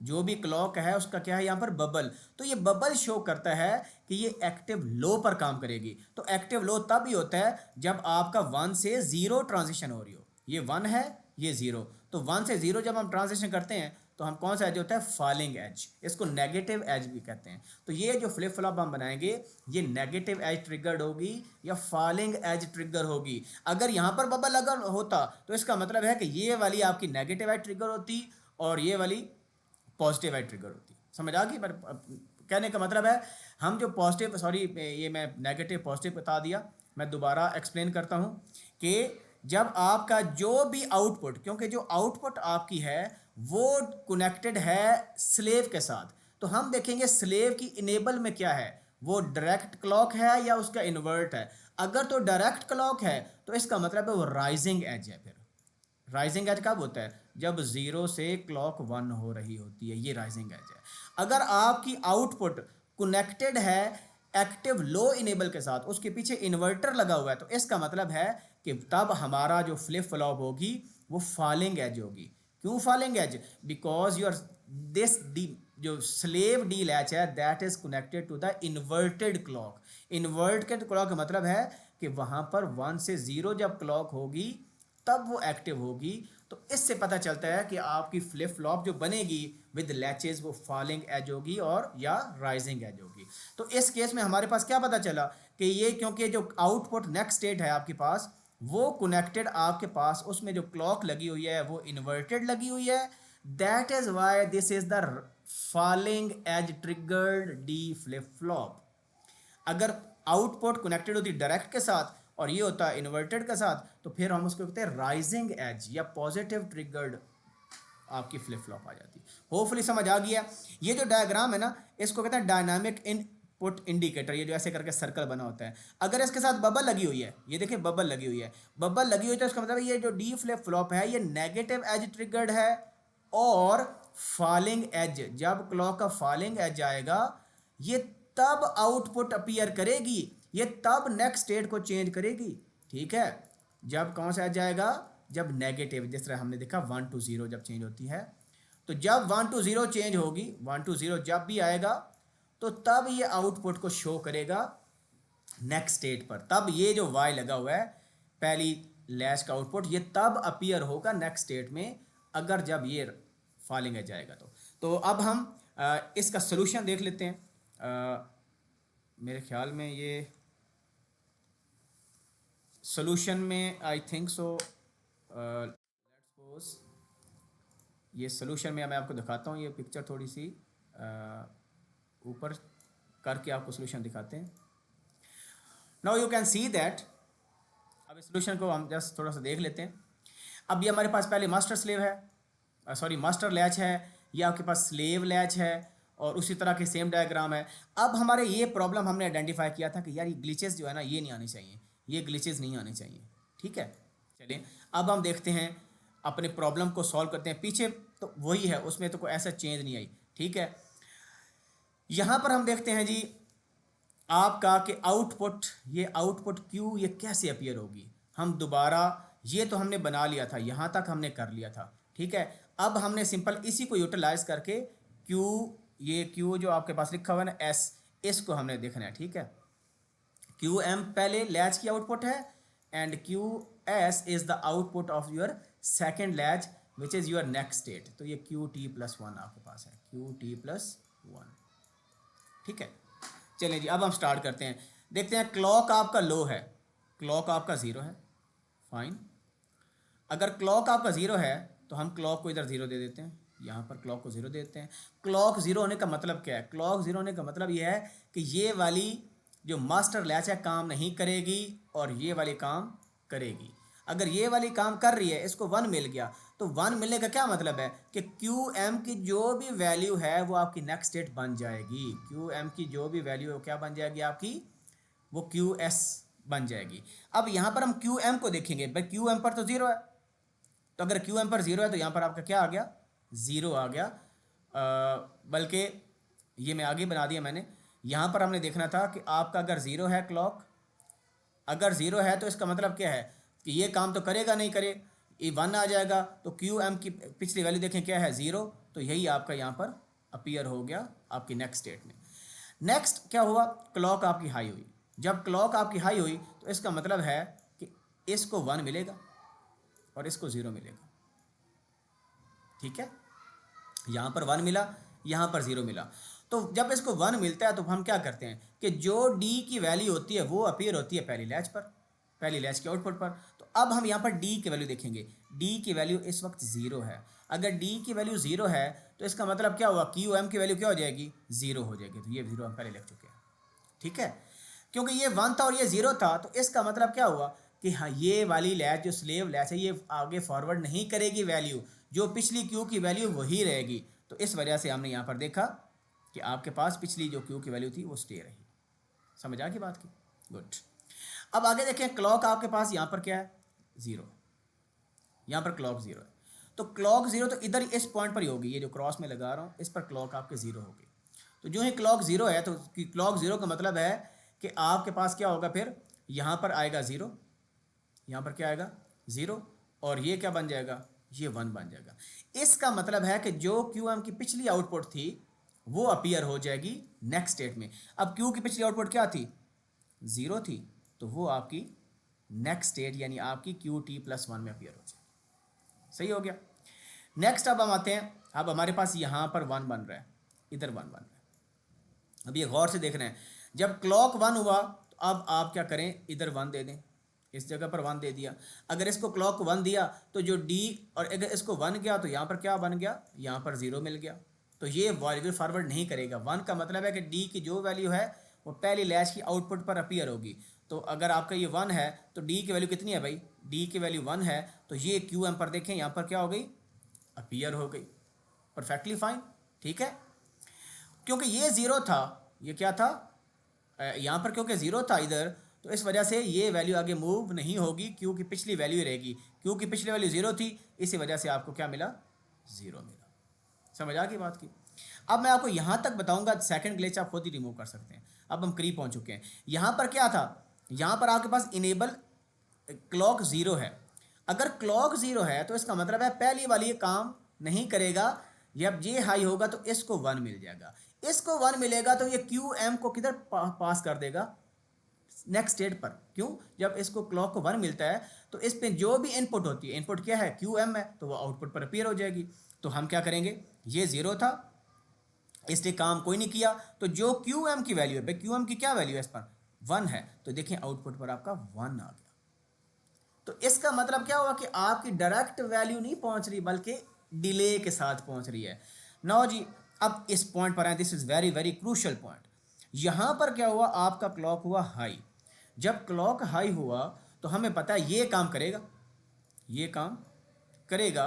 जो भी क्लॉक है उसका क्या है यहाँ पर बबल, तो ये बबल शो करता है कि ये एक्टिव लो पर काम करेगी। तो एक्टिव लो तब ही होता है जब आपका वन से ज़ीरो ट्रांजिशन हो रही हो, ये वन है ये ज़ीरो, तो वन से ज़ीरो जब हम ट्रांजिशन करते हैं तो हम कौन सा एज होता है, फॉलिंग एज, इसको नेगेटिव एज भी कहते हैं। तो ये जो फ्लिप फ्लॉप हम बनाएंगे ये नेगेटिव एज ट्रिगर्ड होगी या फॉलिंग एज ट्रिगर होगी। अगर यहाँ पर बबल अगर होता तो इसका मतलब है कि ये वाली आपकी नेगेटिव एज ट्रिगर होती और ये वाली पॉजिटिव एज ट्रिगर होती। समझ आ गई, पर कहने का मतलब है हम जो पॉजिटिव, सॉरी ये मैं नेगेटिव पॉजिटिव बता दिया, मैं दोबारा एक्सप्लेन करता हूँ कि जब आपका जो भी आउटपुट, क्योंकि जो आउटपुट आपकी है वो कनेक्टेड है स्लेव के साथ, तो हम देखेंगे स्लेव की इनेबल में क्या है, वो डायरेक्ट क्लॉक है या उसका इन्वर्ट है। अगर तो डायरेक्ट क्लॉक है तो इसका मतलब है वो राइजिंग एज है। फिर राइजिंग एज कब होता है, जब ज़ीरो से क्लॉक वन हो रही होती है, ये राइजिंग एज है। अगर आपकी आउटपुट कनेक्टेड है एक्टिव लो इनेबल के साथ उसके पीछे इन्वर्टर लगा हुआ है, तो इसका मतलब है कि तब हमारा जो फ्लिप फ्लॉप होगी वो फॉलिंग एज होगी। क्यों falling edge? Because your this D जो स्लेव डी लैच है that is connected to the inverted clock. Inverted clock का मतलब है कि वहां पर 1 से 0 जब क्लॉक होगी तब वो एक्टिव होगी। तो इससे पता चलता है कि आपकी फ्लिप फ्लॉप जो बनेगी विद लैचेस वो फॉलिंग एज होगी और या राइजिंग एज होगी। तो इस केस में हमारे पास क्या पता चला कि ये क्योंकि जो आउटपुट नेक्स्ट स्टेट है आपके पास वो कनेक्टेड आपके पास उसमें जो क्लॉक लगी हुई है वो इन्वर्टेड लगी हुई है। That is why this is the falling edge triggered D flip flop. अगर आउटपुट कनेक्टेड होती डायरेक्ट के साथ और ये होता है इन्वर्टेड के साथ तो फिर हम उसको कहते हैं राइजिंग एज या पॉजिटिव ट्रिगर्ड आपकी फ्लिप फ्लॉप आ जाती है। होपफुली समझ आ गया। ये जो डायग्राम है ना इसको कहते हैं डायनामिक इनपुट इंडिकेटर। ये जो ऐसे करके सर्कल बना होता है, अगर इसके साथ बबल लगी हुई है, ये देखिए बबल लगी हुई है, बबल लगी हुई है तो इसका मतलब ये जो डी फ्लिप फ्लॉप है ये नेगेटिव एज ट्रिगर्ड है और फॉलिंग एज। जब क्लॉक का फॉलिंग एज आएगा ये तब आउटपुट अपीयर करेगी, ये तब नेक्स्ट स्टेट को चेंज करेगी। ठीक है, जब कौन सा एज आएगा? जब नेगेटिव, जिस तरह हमने देखा 1 to 0 जब चेंज होती है। तो जब 1 to 0 चेंज होगी, 1 to 0 जब भी आएगा तो तब ये आउटपुट को शो करेगा नेक्स्ट स्टेट पर। तब ये जो y लगा हुआ है पहली लैच का आउटपुट ये तब अपीयर होगा नेक्स्ट स्टेट में अगर जब ये फॉलिंग एज आएगा। तो अब हम इसका सोल्यूशन देख लेते हैं। मेरे ख्याल में ये सोल्यूशन में I think so let's suppose ये सोल्यूशन में मैं आपको दिखाता हूँ। ये पिक्चर थोड़ी सी ऊपर करके आपको सोल्यूशन दिखाते हैं। Now you can see that. अब इस सोल्यूशन को हम जस्ट थोड़ा सा देख लेते हैं। अब ये हमारे पास पहले मास्टर स्लेव है, सॉरी मास्टर लैच है, ये आपके पास स्लेव लैच है और उसी तरह के सेम डायग्राम है। अब हमारे ये प्रॉब्लम हमने आइडेंटिफाई किया था कि यार ये ग्लिचेस जो है ना ये नहीं आनी चाहिए, ये ग्लिचेस नहीं आने चाहिए। ठीक है, चलिए अब हम देखते हैं अपने प्रॉब्लम को सॉल्व करते हैं। पीछे तो वही है, उसमें तो कोई ऐसा चेंज नहीं आई। ठीक है, यहाँ पर हम देखते हैं जी आपका कि आउटपुट, ये आउटपुट क्यू ये कैसे अपीयर होगी। हम दोबारा ये तो हमने बना लिया था, यहाँ तक हमने कर लिया था। ठीक है, अब हमने सिंपल इसी को यूटिलाइज करके क्यू, ये क्यू जो आपके पास लिखा हुआ है ना एस, इसको हमने देखना है। ठीक है, क्यू एम पहले लैच की आउटपुट है and Q S is the output of your second latch which is your next state. तो ये क्यू टी प्लस वन आपके पास है, क्यू टी प्लस वन। ठीक है, चलिए जी अब हम स्टार्ट करते हैं। देखते हैं क्लॉक आपका लो है, क्लॉक आपका ज़ीरो है, फाइन। अगर क्लॉक आपका ज़ीरो है तो हम क्लॉक को इधर ज़ीरो दे देते हैं, यहाँ पर क्लॉक को ज़ीरो दे देते हैं। क्लॉक ज़ीरो होने का मतलब क्या है? क्लॉक ज़ीरो होने का मतलब ये है कि ये वाली जो मास्टर लैच है काम नहीं करेगी और ये वाली काम करेगी। अगर ये वाली काम कर रही है, इसको 1 मिल गया, तो 1 मिलने का क्या मतलब है कि क्यू एम की जो भी वैल्यू है वो आपकी नेक्स्ट स्टेट बन जाएगी। क्यू एम की जो भी वैल्यू है वो क्या बन जाएगी आपकी? वो क्यू एस बन जाएगी। अब यहाँ पर हम क्यू एम को देखेंगे, भाई क्यू एम पर तो ज़ीरो है, तो अगर क्यू एम पर ज़ीरो है तो यहाँ पर आपका क्या आ गया? ज़ीरो आ गया। बल्कि ये मैं आगे बना दिया मैंने। यहाँ पर हमने देखना था कि आपका अगर ज़ीरो है क्लॉक, अगर ज़ीरो है तो इसका मतलब क्या है कि ये काम तो करेगा नहीं, करे ये 1 आ जाएगा। तो क्यू एम की पिछली वैल्यू देखें क्या है? ज़ीरो। तो यही आपका यहाँ पर अपीयर हो गया आपकी नेक्स्ट स्टेट में। नेक्स्ट क्या हुआ? क्लॉक आपकी हाई हुई। जब क्लॉक आपकी हाई हुई तो इसका मतलब है कि इसको 1 मिलेगा और इसको 0 मिलेगा। ठीक है, यहाँ पर 1 मिला, यहाँ पर 0 मिला। तो जब इसको 1 मिलता है तो हम क्या करते हैं कि जो डी की वैल्यू होती है वो अपीयर होती है पहली लैच पर, पहली लैच के आउटपुट पर। तो अब हम यहाँ पर डी की वैल्यू देखेंगे। डी की वैल्यू इस वक्त 0 है। अगर डी की वैल्यू 0 है तो इसका मतलब क्या हुआ? क्यू एम की वैल्यू क्या हो जाएगी? 0 हो जाएगी। तो ये 0 हम पहले लिख चुके हैं। ठीक है, क्योंकि ये 1 था और ये 0 था तो इसका मतलब क्या हुआ कि हाँ ये वाली लैच जो स्लेव लैच है ये आगे फॉरवर्ड नहीं करेगी वैल्यू, जो पिछली क्यू की वैल्यू वही रहेगी। तो इस वजह से हमने यहाँ पर देखा कि आपके पास पिछली जो क्यू की वैल्यू थी वो स्टे रही। समझ आ गई बात की? गुड। अब आगे देखें, क्लॉक आपके पास यहाँ पर क्या है? 0। यहाँ पर क्लॉक 0 है। तो क्लॉक 0 तो इधर इस पॉइंट पर ही होगी, ये जो क्रॉस में लगा रहा हूँ इस पर क्लॉक आपके 0 होगी। तो जो ही क्लॉक ज़ीरो है तो क्लॉक ज़ीरो का मतलब है कि आपके पास क्या होगा, फिर यहाँ पर आएगा ज़ीरो, यहाँ पर क्या आएगा ज़ीरो, और ये क्या बन जाएगा, ये वन बन जाएगा। इसका मतलब है कि जो क्यू एम की पिछली आउटपुट थी वो अपीयर हो जाएगी नेक्स्ट स्टेट में। अब क्यू की पिछली आउटपुट क्या थी, ज़ीरो थी, तो वो आपकी नेक्स्ट स्टेट यानी आपकी क्यू टी प्लस वन में अपीयर हो जाएगी। सही हो गया। नेक्स्ट अब हम आते हैं, अब हमारे पास यहाँ पर वन बन रहा है, इधर वन बन रहा है। अब ये गौर से देख रहे हैं, जब क्लॉक वन हुआ तो अब आप क्या करें, इधर वन दे दें, इस जगह पर वन दे दिया। अगर इसको क्लॉक को वन दिया तो जो डी, और अगर इसको वन गया तो यहाँ पर क्या बन गया, यहाँ पर ज़ीरो मिल गया। तो ये वैल्यू फॉरवर्ड नहीं करेगा। वन का मतलब है कि डी की जो वैल्यू है वो पहली लैच की आउटपुट पर अपीयर होगी। तो अगर आपका ये वन है तो डी की वैल्यू कितनी है भाई, डी की वैल्यू वन है, तो ये क्यू एम पर देखें यहाँ पर क्या हो गई, अपीयर हो गई। परफेक्टली फाइन, ठीक है। क्योंकि ये ज़ीरो था, ये क्या था, यहाँ पर क्योंकि ज़ीरो था इधर, तो इस वजह से ये वैल्यू आगे मूव नहीं होगी, क्योंकि पिछली वैल्यू रहेगी। क्योंकि पिछली वैल्यू ज़ीरो थी, इसी वजह से आपको क्या मिला, ज़ीरो मिला। समझ आ गई बात की। अब मैं आपको यहाँ तक बताऊँगा, सेकंड ग्लिच आप खुद ही रिमूव कर सकते हैं। अब हम करीब पहुँच चुके हैं। यहाँ पर क्या था, यहाँ पर आपके पास इनेबल क्लॉक ज़ीरो है। अगर क्लॉक ज़ीरो है तो इसका मतलब है पहली वाली ये काम नहीं करेगा, जब ये हाई होगा तो इसको वन मिल जाएगा। इसको वन मिलेगा तो ये क्यू एम को किधर पास कर देगा, नेक्स्ट स्टेट पर। क्यों, जब इसको क्लॉक को वन मिलता है तो इस पे जो भी इनपुट होती है, इनपुट क्या है, क्यू एम है, तो वो आउटपुट पर अपीयर हो जाएगी। तो हम क्या करेंगे, ये ज़ीरो था, इसने काम कोई नहीं किया, तो जो क्यू एम की वैल्यू है, भाई क्यू एम की क्या वैल्यू है इस पर, वन है, तो देखिए आउटपुट पर आपका वन आ गया। तो इसका मतलब क्या हुआ कि आपकी डायरेक्ट वैल्यू नहीं पहुंच रही, बल्कि डिले के साथ पहुंच रही है। नो जी, अब इस पॉइंट पर आए, this is very very crucial point. यहां पर क्या हुआ, आपका क्लॉक हुआ हाई। जब क्लॉक हाई हुआ तो हमें पता है ये काम करेगा, ये काम करेगा,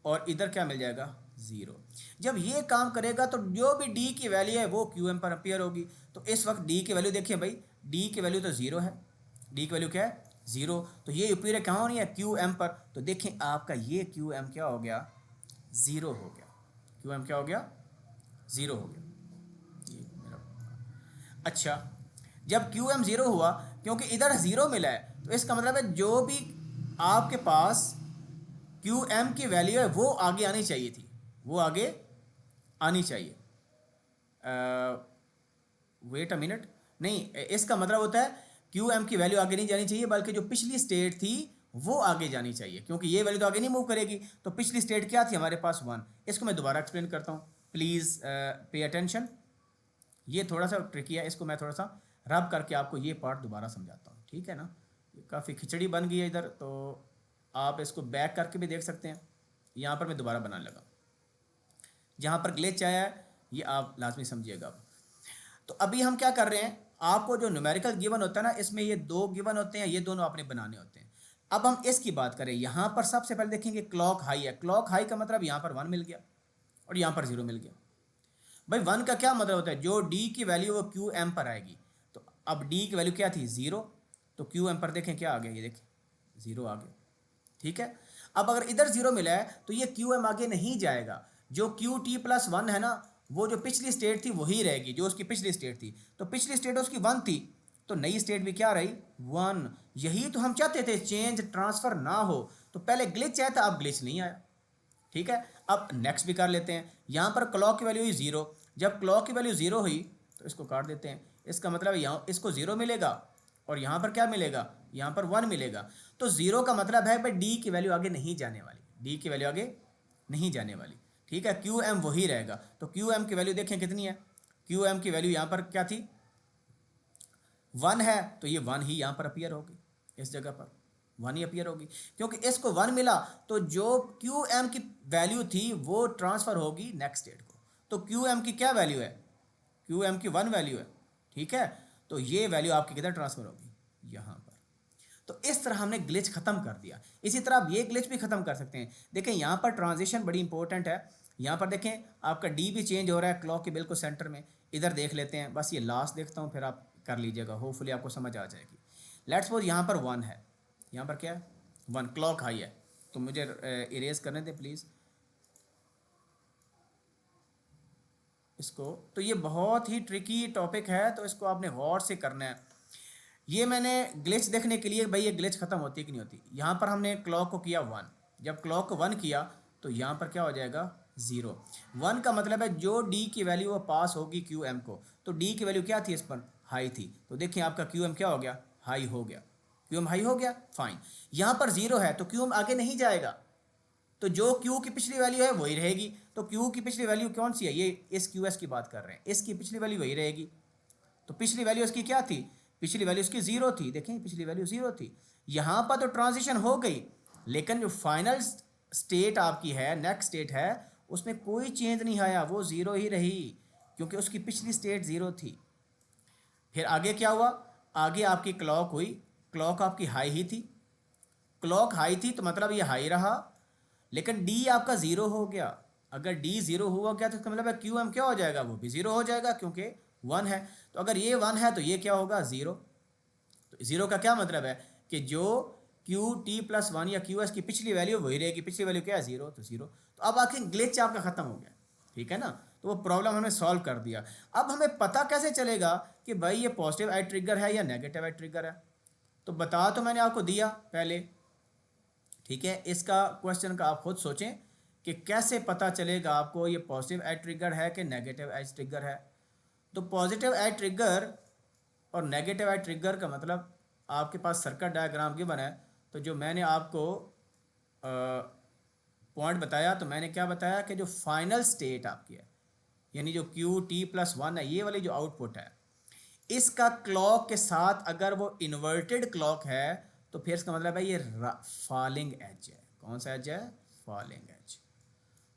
और इधर क्या मिल जाएगा, ज़ीरो। जब ये काम करेगा तो जो भी डी की वैल्यू है वो क्यू एम पर अपीयर होगी। तो इस वक्त डी की वैल्यू देखिए भाई, डी की वैल्यू तो ज़ीरो है, डी की वैल्यू क्या है, ज़ीरो, तो ये अपीयर कहाँ हो रही है, क्यू एम पर। तो देखें आपका ये क्यू एम क्या हो गया, ज़ीरो हो गया। क्यू एम क्या हो गया, ज़ीरो हो गया। ये मेरा, अच्छा, जब क्यू एम ज़ीरो हुआ, क्योंकि इधर ज़ीरो मिला है, तो इसका मतलब है जो भी आपके पास क्यू एम की वैल्यू है वो आगे आनी चाहिए थी, वो आगे आनी चाहिए। वेट अ मिनट, नहीं, इसका मतलब होता है क्यू एम की वैल्यू आगे नहीं जानी चाहिए, बल्कि जो पिछली स्टेट थी वो आगे जानी चाहिए, क्योंकि ये वैल्यू तो आगे नहीं मूव करेगी। तो पिछली स्टेट क्या थी हमारे पास, वन। इसको मैं दोबारा एक्सप्लेन करता हूँ, प्लीज़ पे अटेंशन। ये थोड़ा सा ट्रिकी है, इसको मैं थोड़ा सा रब करके आपको ये पार्ट दोबारा समझाता हूँ, ठीक है ना। ये काफ़ी खिचड़ी बन गई है इधर, तो आप इसको बैक करके भी देख सकते हैं। यहाँ पर मैं दोबारा बनाने लगा, जहाँ पर ग्लिच आया है ये आप लाजमी समझिएगा। तो अभी हम क्या कर रहे हैं, आपको जो न्यूमेरिकल गिवन होता है ना, इसमें ये दो गिवन होते हैं, ये दोनों आपने बनाने होते हैं। अब हम इसकी बात करें, यहाँ पर सबसे पहले देखेंगे क्लॉक हाई है। क्लॉक हाई का मतलब यहाँ पर वन मिल गया और यहाँ पर ज़ीरो मिल गया। भाई वन का क्या मतलब होता है, जो डी की वैल्यू वो क्यू एम पर आएगी। तो अब डी की वैल्यू क्या थी, ज़ीरो, तो क्यू एम पर देखें क्या आ गया, ये देखें ज़ीरो आ गया, ठीक है। अब अगर इधर ज़ीरो मिला है तो ये क्यू एम आगे नहीं जाएगा। जो क्यू टी प्लस वन है ना, वो जो पिछली स्टेट थी वही रहेगी, जो उसकी पिछली स्टेट थी। तो पिछली स्टेट उसकी वन थी, तो नई स्टेट भी क्या रही, वन। यही तो हम चाहते थे, चेंज ट्रांसफ़र ना हो। तो पहले ग्लिच आया था, अब ग्लिच नहीं आया, ठीक है। अब नेक्स्ट भी कर लेते हैं। यहाँ पर क्लॉक की वैल्यू हुई ज़ीरो। जब क्लॉक की वैल्यू ज़ीरो हुई तो इसको काट देते हैं। इसका मतलब यहाँ इसको ज़ीरो मिलेगा और यहाँ पर क्या मिलेगा, यहाँ पर वन मिलेगा। तो ज़ीरो का मतलब है भाई डी की वैल्यू आगे नहीं जाने वाली, डी की वैल्यू आगे नहीं जाने वाली, ठीक है। क्यू एम वही रहेगा। तो क्यू एम की वैल्यू देखें कितनी है, क्यू एम की वैल्यू यहाँ पर क्या थी, वन है, तो ये वन ही यहाँ पर अपीयर होगी, इस जगह पर वन ही अपीयर होगी, क्योंकि इसको वन मिला। तो जो क्यू एम की वैल्यू थी वो ट्रांसफ़र होगी नेक्स्ट स्टेट को। तो क्यू एम की क्या वैल्यू है, क्यू एम की वन वैल्यू है, ठीक है। तो ये वैल्यू आपकी किधर ट्रांसफ़र होगी, यहाँ पर। तो इस तरह हमने ग्लिच ख़त्म कर दिया। इसी तरह आप ये ग्लिच भी ख़त्म कर सकते हैं। देखें यहाँ पर ट्रांजिशन बड़ी इंपॉर्टेंट है। यहाँ पर देखें आपका डी भी चेंज हो रहा है क्लॉक के बिल्कुल सेंटर में। इधर देख लेते हैं, बस ये लास्ट देखता हूँ, फिर आप कर लीजिएगा, होपफुली आपको समझ आ जाएगी। लेट्स सपोज यहाँ पर वन है, यहाँ पर क्या है, वन, क्लॉक हाई है। तो मुझे इरेज करने दें प्लीज़। इसको। तो ये बहुत ही ट्रिकी टॉपिक है, तो इसको आपने गौर से करना है। ये मैंने ग्लिच देखने के लिए, भाई ये ग्लिच खत्म होती है कि नहीं होती। यहाँ पर हमने क्लॉक को किया 1, जब क्लॉक को 1 किया तो यहाँ पर क्या हो जाएगा 0। 1 का मतलब है जो डी की वैल्यू वो पास होगी क्यू एम को, तो डी की वैल्यू क्या थी इस पर, हाई थी। तो देखिए आपका क्यू एम क्या हो गया, हाई हो गया। क्यू एम हाई हो गया, फाइन। यहाँ पर 0 है तो क्यू एम आगे नहीं जाएगा, तो जो Q की पिछली वैल्यू है वही रहेगी। तो Q की पिछली वैल्यू कौन सी है, ये इस QS की बात कर रहे हैं, इसकी पिछली वैल्यू वही रहेगी। तो पिछली वैल्यू इसकी क्या थी, पिछली वैल्यू इसकी 0 थी, देखें पिछली वैल्यू 0 थी। यहाँ पर तो ट्रांजिशन हो गई, लेकिन जो फाइनल स्टेट आपकी है, नेक्स्ट स्टेट है, उसमें कोई चेंज नहीं आया, वो 0 ही रही, क्योंकि उसकी पिछली स्टेट 0 थी। फिर आगे क्या हुआ, आगे आपकी क्लॉक हुई, क्लॉक आपकी हाई ही थी, क्लॉक हाई थी तो मतलब ये हाई रहा, लेकिन डी आपका 0 हो गया। अगर डी 0 हुआ क्या तो इसका मतलब है क्यू एम क्या हो जाएगा, वो भी 0 हो जाएगा, क्योंकि 1 है। तो अगर ये 1 है तो ये क्या होगा 0। तो 0 का क्या मतलब है कि जो क्यू टी प्लस 1 या क्यू एस की पिछली वैल्यू वही रहेगी, पिछली वैल्यू क्या है 0, तो 0। तो अब आखिर ग्लिच आपका खत्म हो गया, ठीक है ना। तो वो प्रॉब्लम हमने सॉल्व कर दिया। अब हमें पता कैसे चलेगा कि भाई ये पॉजिटिव एज ट्रिगर है या नेगेटिव एज ट्रिगर है। तो बता तो मैंने आपको दिया पहले, ठीक है। इसका क्वेश्चन का आप खुद सोचें कि कैसे पता चलेगा आपको ये पॉजिटिव एज ट्रिगर है कि नेगेटिव एज ट्रिगर है। तो पॉजिटिव एज ट्रिगर और नेगेटिव एज ट्रिगर का मतलब आपके पास सर्किट डायग्राम गिवन है। तो जो मैंने आपको पॉइंट बताया, तो मैंने क्या बताया कि जो फाइनल स्टेट आपकी है, यानी जो क्यू टी प्लस 1 है, ये वाली जो आउटपुट है, इसका क्लॉक के साथ अगर वो इन्वर्टेड क्लॉक है तो फिर इसका मतलब है ये फॉलिंग एज है। कौन सा एज है, फॉलिंग एज।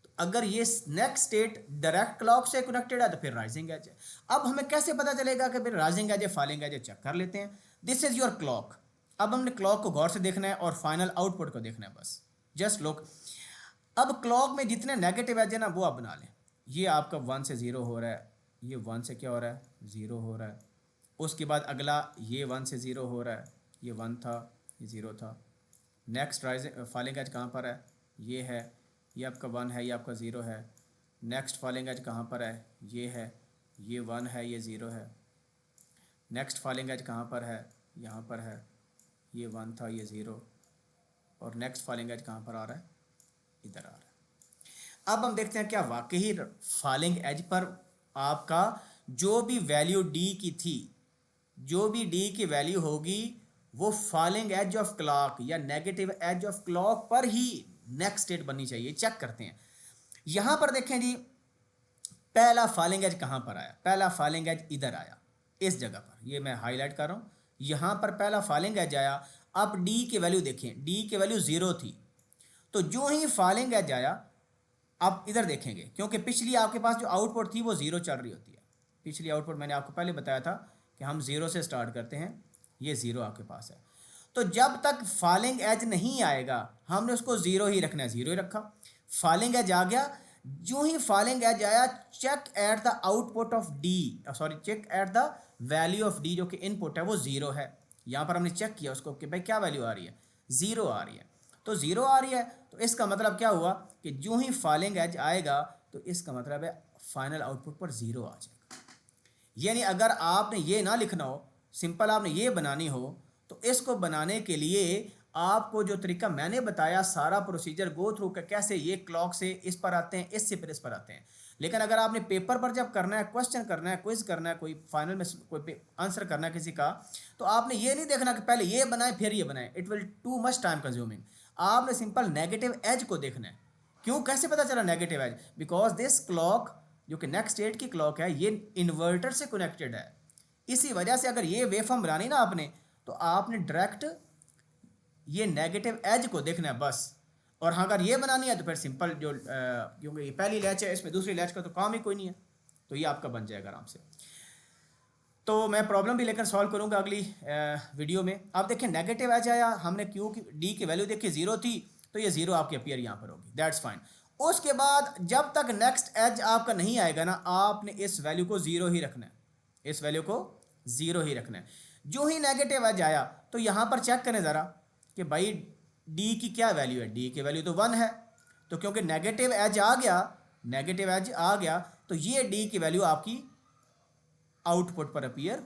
तो अगर ये नेक्स्ट स्टेट डायरेक्ट क्लॉक से कनेक्टेड है तो फिर राइजिंग एज है। अब हमें कैसे पता चलेगा कि फिर राइजिंग एज है फॉलिंग एज है, चेक कर लेते हैं। This is your clock. अब हमने क्लॉक को गौर से देखना है और फाइनल आउटपुट को देखना है, बस जस्ट लुक। अब क्लॉक में जितने नेगेटिव एज है ना वो आप बना लें। ये आपका 1 से 0 हो रहा है, ये 1 से क्या हो रहा है 0 हो रहा है। उसके बाद अगला ये 1 से 0 हो रहा है, ये 1 था, ये 0 था। नेक्स्ट राइजिंग फॉलिंग एज कहाँ पर है, ये है, ये आपका 1 है, ये आपका 0 है। नेक्स्ट फॉलिंग एज कहाँ पर है, ये है, ये 1 है, ये 0 है। नेक्स्ट फॉलिंग एज कहाँ पर है, यहाँ पर है, ये 1 था, ये 0। और नेक्स्ट फॉलिंग एज कहाँ पर आ रहा है, इधर आ रहा है। अब हम देखते हैं क्या वाकई फॉलिंग एज पर आपका जो भी वैल्यू डी की थी, जो भी डी की वैल्यू होगी वो फॉलिंग एज ऑफ क्लॉक या नेगेटिव एज ऑफ क्लॉक पर ही नेक्स्ट स्टेट बननी चाहिए। चेक करते हैं, यहां पर देखें जी, पहला फॉलिंग एज कहां पर आया, पहला फॉलिंग एज इधर आया, इस जगह पर, ये मैं हाईलाइट कर रहा हूं, यहां पर पहला फॉलिंग एज आया। अब डी की वैल्यू देखें, डी की वैल्यू 0 थी, तो जो ही फॉलिंग एज आया, आप इधर देखेंगे, क्योंकि पिछली आपके पास जो आउटपुट थी वो 0 चल रही होती है। पिछली आउटपुट मैंने आपको पहले बताया था कि हम 0 से स्टार्ट करते हैं, ये 0 आपके पास है। तो जब तक फॉलिंग एज नहीं आएगा हमने उसको 0 ही रखना है, 0 ही रखा। फॉलिंग एज आ गया, जो ही फॉलिंग एज आया, check at the output of D, sorry check at the value of D, जो कि इनपुट है वो 0 है। यहाँ पर हमने चेक किया उसको कि भाई क्या वैल्यू आ रही है, 0 आ रही है। तो 0 आ रही है, तो इसका मतलब क्या हुआ कि जो ही फॉलिंग एज आएगा तो इसका मतलब है फाइनल आउटपुट पर 0 आ जाएगा। यानी अगर आपने ये ना लिखना हो, सिंपल आपने ये बनानी हो, तो इसको बनाने के लिए आपको जो तरीका मैंने बताया, सारा प्रोसीजर गो थ्रू का, कैसे ये क्लॉक से इस पर आते हैं, इससे फिर इस पर आते हैं। लेकिन अगर आपने पेपर पर जब करना है, क्वेश्चन करना है, क्विज करना है, कोई फाइनल में कोई आंसर करना है किसी का, तो आपने ये नहीं देखना कि पहले ये बनाए फिर ये बनाए, it will too much time consuming. आपने सिंपल नेगेटिव एज को देखना है। क्यों, कैसे पता चला negative edge, because this clock जो कि नेक्स्ट स्टेट की क्लॉक है, ये इन्वर्टर से कनेक्टेड है। इसी वजह से अगर ये वेवफॉर्म बनानी ना आपने, तो आपने डायरेक्ट ये नेगेटिव एज को देखना है बस। और हाँ, अगर ये बनानी है तो फिर सिंपल जो क्योंकि ये पहली लैच है, इसमें दूसरी लैच का तो काम ही कोई नहीं है, तो ये आपका बन जाएगा आराम से। तो मैं प्रॉब्लम भी लेकर सॉल्व करूंगा अगली वीडियो में। अब देखिए नेगेटिव एज आया, हमने क्यू की डी की वैल्यू देखी 0 थी, तो ये 0 आपकी अपीयर यहाँ पर होगी, दैट्स फाइन। उसके बाद जब तक नेक्स्ट एज आपका नहीं आएगा ना, आपने इस वैल्यू को 0 ही रखना है, इस वैल्यू को 0 ही रखना है। जो ही नेगेटिव एज आया तो यहाँ पर चेक करें ज़रा कि भाई डी की क्या वैल्यू है, डी की वैल्यू तो 1 है। तो क्योंकि नेगेटिव एज आ गया नेगेटिव एज आ गया तो ये डी की वैल्यू आपकी आउटपुट पर अपीयर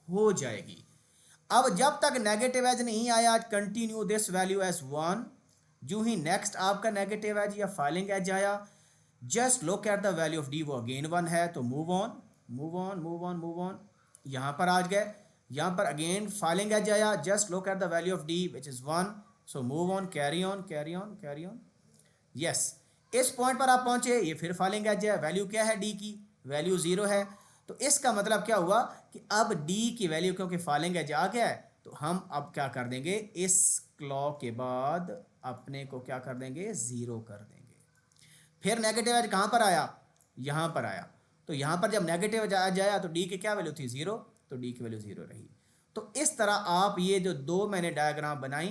हो जाएगी। अब जब तक नेगेटिव एज नहीं आया, कंटिन्यू दिस वैल्यू एज 1। जो ही नेक्स्ट आपका नेगेटिव एज या फाइलिंग एज आया, just look at the value of D, वो अगेन 1 है तो move on move on move on move on, यहाँ पर आ गए। यहाँ पर अगेन फाइलिंग एज आया, just look at the value of D which is 1, so move on, carry on carry on carry on. Yes, इस पॉइंट पर आप पहुंचे, ये फिर फॉलिंग एज है, वैल्यू क्या है डी की, वैल्यू 0 है। तो इसका मतलब क्या हुआ कि अब डी की वैल्यू क्योंकि फॉलिंग एज आ गया है तो हम अब क्या कर देंगे, इस क्लॉक के बाद अपने को क्या कर देंगे, 0 कर देंगे। फिर नेगेटिव एज कहाँ पर आया, यहाँ पर आया, तो यहाँ पर जब नेगेटिव एज आया तो डी की क्या वैल्यू थी, 0, तो डी की वैल्यू 0 रही। तो इस तरह आप ये जो दो मैंने डायग्राम बनाई,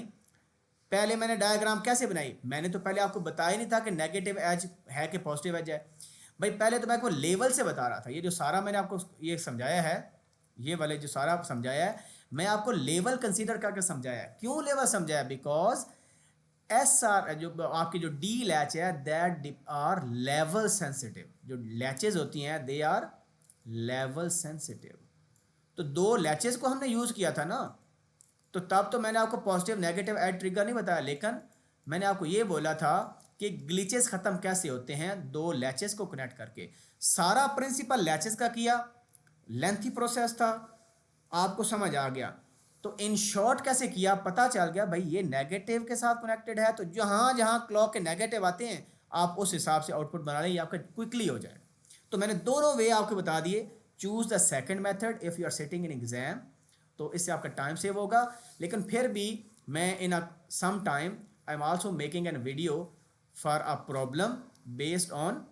पहले मैंने डायग्राम कैसे बनाई, मैंने तो पहले आपको बताया नहीं था कि नेगेटिव एज है कि पॉजिटिव एज है भाई, पहले तो मैं आपको लेवल से बता रहा था। ये जो सारा मैंने आपको ये समझाया है, ये वाले जो सारा समझाया है, मैं आपको लेवल कंसीडर करके समझाया। क्यों लेवल समझाया, बिकॉज एस आर जो आपकी जो डी लैच है दैट आर लेवल सेंसिटिव, जो लैचेज होती हैं दे आर लेवल सेंसिटिव। तो दो लैचेज को हमने यूज किया था ना, तो तब तो मैंने आपको पॉजिटिव नेगेटिव ऐड ट्रिगर नहीं बताया, लेकिन मैंने आपको ये बोला था कि ग्लिचेस खत्म कैसे होते हैं, दो लैचेस को कनेक्ट करके। सारा प्रिंसिपल लैचेस का किया, लेंथी प्रोसेस था, आपको समझ आ गया। तो इन शॉर्ट कैसे किया, पता चल गया भाई ये नेगेटिव के साथ कनेक्टेड है, तो जहाँ जहाँ क्लॉक के नेगेटिव आते हैं आप उस हिसाब से आउटपुट बना लें, आपका क्विकली हो जाए। तो मैंने दोनों वे आपको बता दिए। Choose the second method if you are sitting in exam, तो इससे आपका टाइम सेव होगा। लेकिन फिर भी मैं in a some time I am also making an video for a problem based on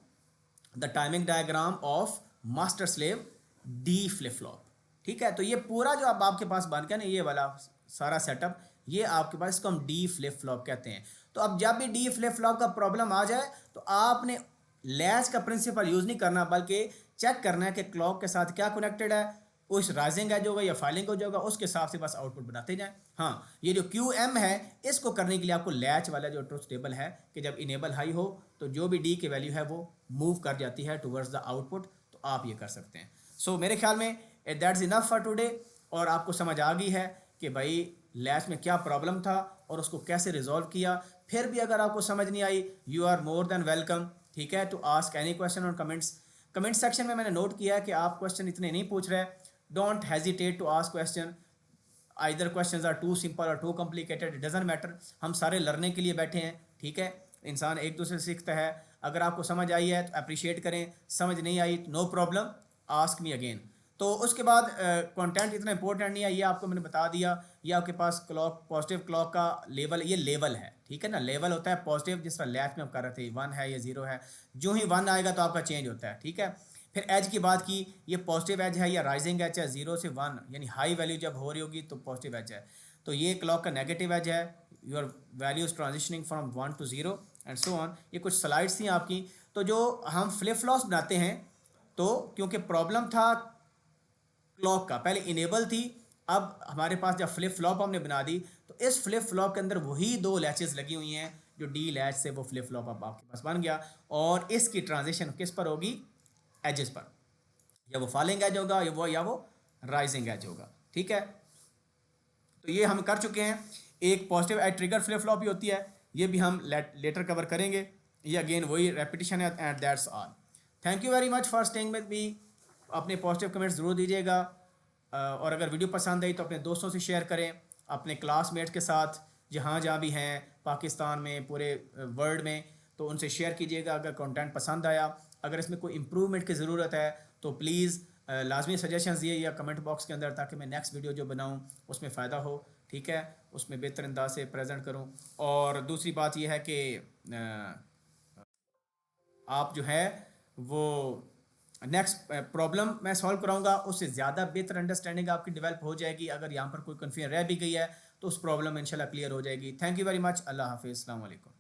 the timing diagram of master slave D flip flop. ठीक है, तो ये पूरा जो अब आपके पास बन गया ना, ये वाला सारा सेटअप, ये आपके पास, इसको हम डी फ्लिप फ्लॉप कहते हैं। तो अब जब भी डी फ्लिप फ्लॉप का प्रॉब्लम आ जाए तो आपने लैच का प्रिंसिपल यूज नहीं करना, बल्कि चेक करना है कि क्लॉक के साथ क्या कनेक्टेड है, उस राइजिंग एज होगा या फाइलिंग एज होगा, उसके हिसाब से बस आउटपुट बनाते जाएं। हाँ, ये जो क्यू एम है, इसको करने के लिए आपको लैच वाला जो ट्रुथ टेबल है कि जब इनेबल हाई हो तो जो भी डी की वैल्यू है वो मूव कर जाती है टुवर्ड्स द आउटपुट, तो आप ये कर सकते हैं। सो मेरे ख्याल में दैट्स इनफ फॉर टुडे, और आपको समझ आ गई है कि भाई लैच में क्या प्रॉब्लम था और उसको कैसे रिजॉल्व किया। फिर भी अगर आपको समझ नहीं आई, you are more than welcome, ठीक है, to ask any question on comments. Comment section में मैंने नोट किया है कि आप क्वेश्चन इतने नहीं पूछ रहे। Don't hesitate to ask question, either questions are too simple और too complicated, it doesn't matter, हम सारे लर्निंग के लिए बैठे हैं। ठीक है, इंसान एक दूसरे से सीखता है। अगर आपको समझ आई है तो अप्रिशिएट करें, समझ नहीं आई तो no problem, ask me again. तो उसके बाद कंटेंट इतना इंपॉर्टेंट नहीं है, ये आपको मैंने बता दिया। ये आपके पास क्लॉक, पॉजिटिव क्लॉक का लेवल, ये लेवल है, ठीक है ना, लेवल होता है पॉजिटिव, जिस तरह लैच में हम कर रहे थे 1 है या 0 है, जो ही 1 आएगा तो आपका चेंज होता है। ठीक है, फिर एज की बात की, ये पॉजिटिव एज है या राइजिंग एज है, 0 से 1, यानी हाई वैल्यू जब हो रही होगी तो पॉजिटिव एज है। तो ये क्लॉक का नेगेटिव एज है, your values transitioning from 1 to 0 and so on. ये कुछ स्लाइड्स थी आपकी। तो जो हम फ्लिप फ्लॉप्स बनाते हैं, तो क्योंकि प्रॉब्लम था क्लॉक का, पहले इनेबल थी, अब हमारे पास जब फ्लिप फ्लॉप हमने बना दी, तो इस फ्लिप फ्लॉप के अंदर वही दो लैचेस लगी हुई हैं, जो डी लैच से वो फ्लिप फ्लॉप अब आपके पास बन गया। और इसकी ट्रांजिशन किस पर होगी, एजेस पर, या वो फॉलिंग एज होगा या वो राइजिंग एज होगा। ठीक है, तो ये हम कर चुके हैं। एक positive edge trigger flip flop ही होती है, ये भी हम लेटर कवर करेंगे। ये अगेन वही रेपिटेशन है and that's all. Thank you very much for staying with me. अपने पॉजिटिव कमेंट्स ज़रूर दीजिएगा, और अगर वीडियो पसंद आई तो अपने दोस्तों से शेयर करें, अपने क्लासमेट्स के साथ जहाँ जहाँ भी हैं पाकिस्तान में, पूरे वर्ल्ड में, तो उनसे शेयर कीजिएगा अगर कंटेंट पसंद आया। अगर इसमें कोई इम्प्रूवमेंट की ज़रूरत है तो प्लीज़ लाजमी सजेशंस दिए या कमेंट बॉक्स के अंदर, ताकि मैं नेक्स्ट वीडियो जो बनाऊँ उसमें फ़ायदा हो। ठीक है, उसमें बेहतर अंदाज से प्रेजेंट करूँ। और दूसरी बात यह है कि आप जो है वो नेक्स्ट प्रॉब्लम मैं सॉल्व कराऊंगा, उससे ज़्यादा बेहतर अंडरस्टैंडिंग आपकी डेवलप हो जाएगी। अगर यहाँ पर कोई कन्फ्यूजन रह भी गई है तो उस प्रॉब्लम इंशाल्लाह क्लियर हो जाएगी। थैंक यू वेरी मच, अल्लाह हाफिज़, अस्सलाम वालेकुम।